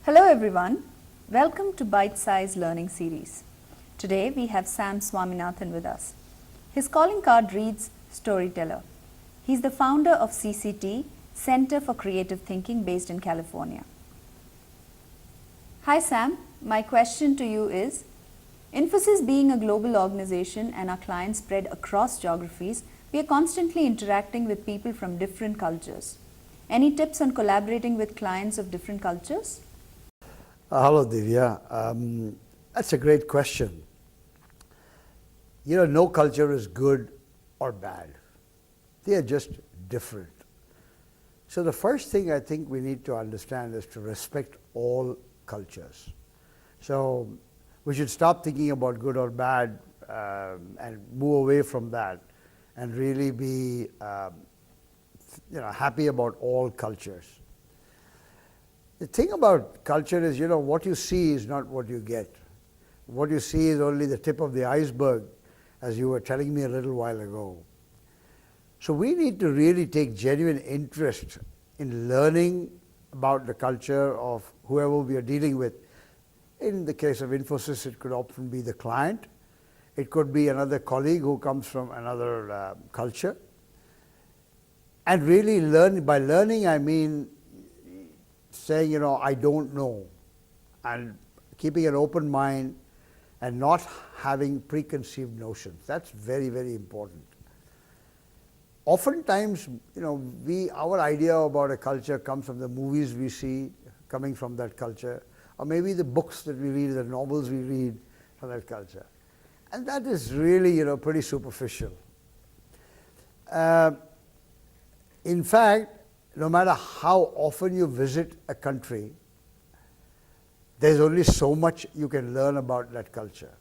Hello everyone, welcome to Bite Size Learning Series. Today we have Sam Swaminathan with us. His calling card reads Storyteller. He's the founder of CCT, Center for Creative Thinking based in California. Hi Sam, my question to you is, Infosys being a global organization and our clients spread across geographies, we are constantly interacting with people from different cultures. Any tips on collaborating with clients of different cultures? Hello, Divya. That's a great question. No culture is good or bad. They are just different. So the first thing I think we need to understand is to respect all cultures. So we should stop thinking about good or bad and move away from that and really be happy about all cultures. The thing about culture is, what you see is not what you get. What you see is only the tip of the iceberg, as you were telling me a little while ago. So we need to really take genuine interest in learning about the culture of whoever we are dealing with. In the case of Infosys, it could often be the client. It could be another colleague who comes from another culture. And really learn, by learning I mean saying, I don't know, and keeping an open mind and not having preconceived notions. That's very, very important. Oftentimes, our idea about a culture comes from the movies we see coming from that culture, or maybe the books that we read, the novels we read from that culture. And that is really, pretty superficial. In fact, no matter how often you visit a country, there's only so much you can learn about that culture.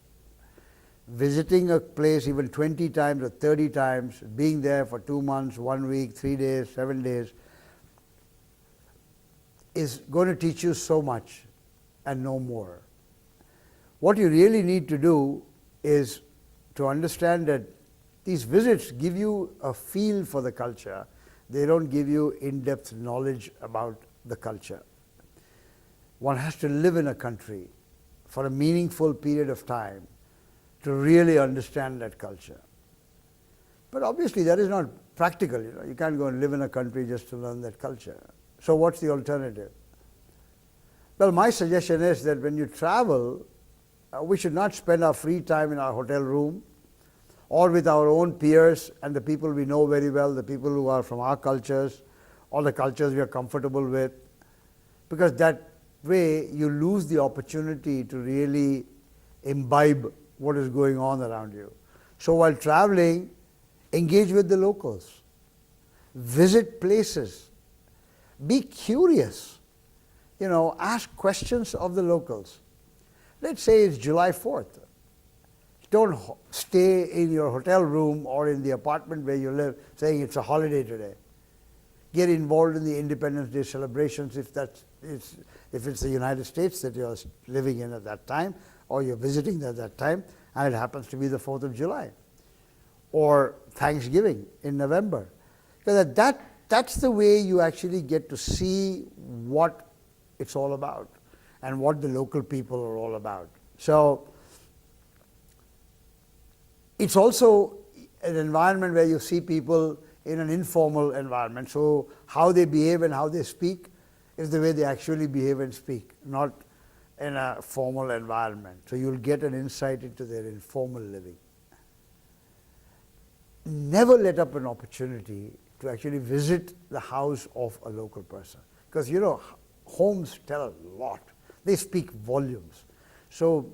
Visiting a place even 20 times or 30 times, being there for 2 months, 1 week, 3 days, 7 days, is going to teach you so much and no more. What you really need to do is to understand that these visits give you a feel for the culture. They don't give you in-depth knowledge about the culture. One has to live in a country for a meaningful period of time to really understand that culture. But obviously that is not practical. You can't go and live in a country just to learn that culture. So what's the alternative? Well, my suggestion is that when you travel, we should not spend our free time in our hotel room or with our own peers and the people we know very well, the people who are from our cultures or the cultures we are comfortable with, because that way you lose the opportunity to really imbibe what is going on around you. So while traveling, engage with the locals, visit places, be curious, ask questions of the locals. Let's say it's July 4th. Don't stay in your hotel room or in the apartment where you live saying it's a holiday today. Get involved in the Independence Day celebrations if it's the United States that you're living in at that time or you're visiting at that time and it happens to be the 4th of July or Thanksgiving in November. Because that's the way you actually get to see what it's all about and what the local people are all about. So it's also an environment where you see people in an informal environment. So how they behave and how they speak is the way they actually behave and speak, not in a formal environment. So you'll get an insight into their informal living. Never let up an opportunity to actually visit the house of a local person. Because homes tell a lot. They speak volumes. So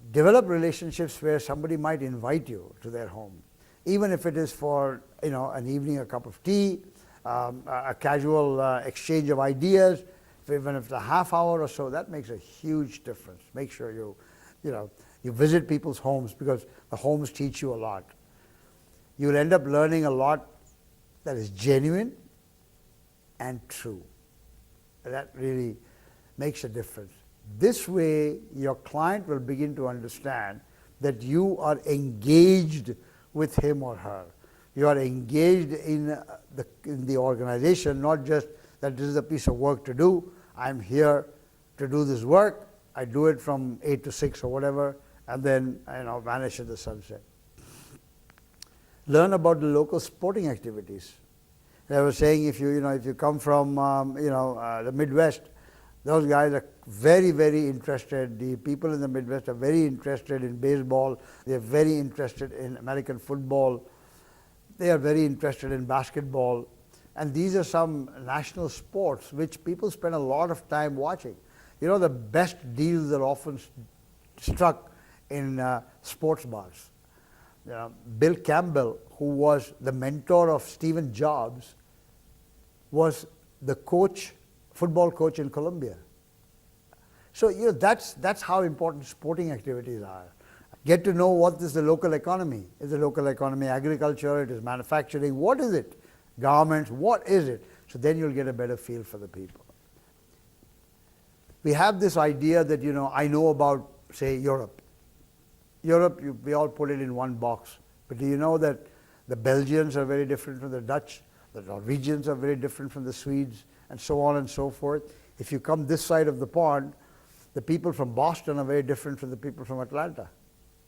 develop relationships where somebody might invite you to their home, even if it is for an evening, a cup of tea, a casual exchange of ideas, even if it's a half hour or so. That makes a huge difference. Make sure you visit people's homes because the homes teach you a lot. You'll end up learning a lot that is genuine and true. That really makes a difference. This way, your client will begin to understand that you are engaged with him or her. You are engaged in the organization, not just that this is a piece of work to do. I'm here to do this work. I do it from 8 to 6 or whatever, and then vanish in the sunset. Learn about the local sporting activities. I was saying, if you come from the Midwest, those guys are very, very interested. The people in the Midwest are very interested in baseball. They are very interested in American football. They are very interested in basketball. And these are some national sports which people spend a lot of time watching. The best deals are often struck in sports bars. Bill Campbell, who was the mentor of Stephen Jobs, was the football coach in Columbia. So that's how important sporting activities are. Get to know what is the local economy. Is the local economy agriculture? It is manufacturing. What is it? Garments. What is it? So then you'll get a better feel for the people. We have this idea that I know about, say, Europe. Europe, we all put it in one box. But do you know that the Belgians are very different from the Dutch? The Norwegians are very different from the Swedes, and so on and so forth. If you come this side of the pond, the people from Boston are very different from the people from Atlanta,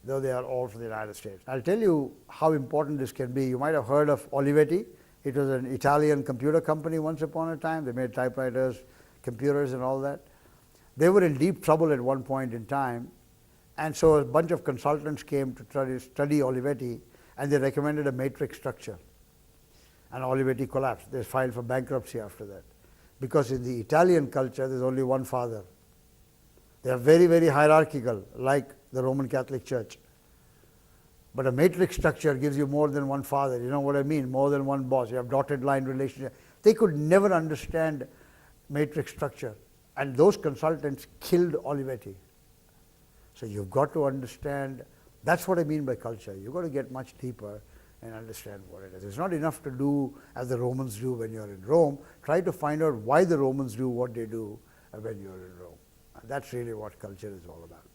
though they are all from the United States. I'll tell you how important this can be. You might have heard of Olivetti. It was an Italian computer company once upon a time. They made typewriters, computers, and all that. They were in deep trouble at one point in time, and so a bunch of consultants came to try to study Olivetti, and they recommended a matrix structure. And Olivetti collapsed. They filed for bankruptcy after that. Because in the Italian culture, there's only one father. They are very, very hierarchical, like the Roman Catholic Church. But a matrix structure gives you more than one father. You know what I mean? More than one boss. You have dotted line relationship. They could never understand matrix structure. And those consultants killed Olivetti. So you've got to understand, that's what I mean by culture. You've got to get much deeper and understand what it is. It's not enough to do as the Romans do when you're in Rome. Try to find out why the Romans do what they do when you're in Rome. And that's really what culture is all about.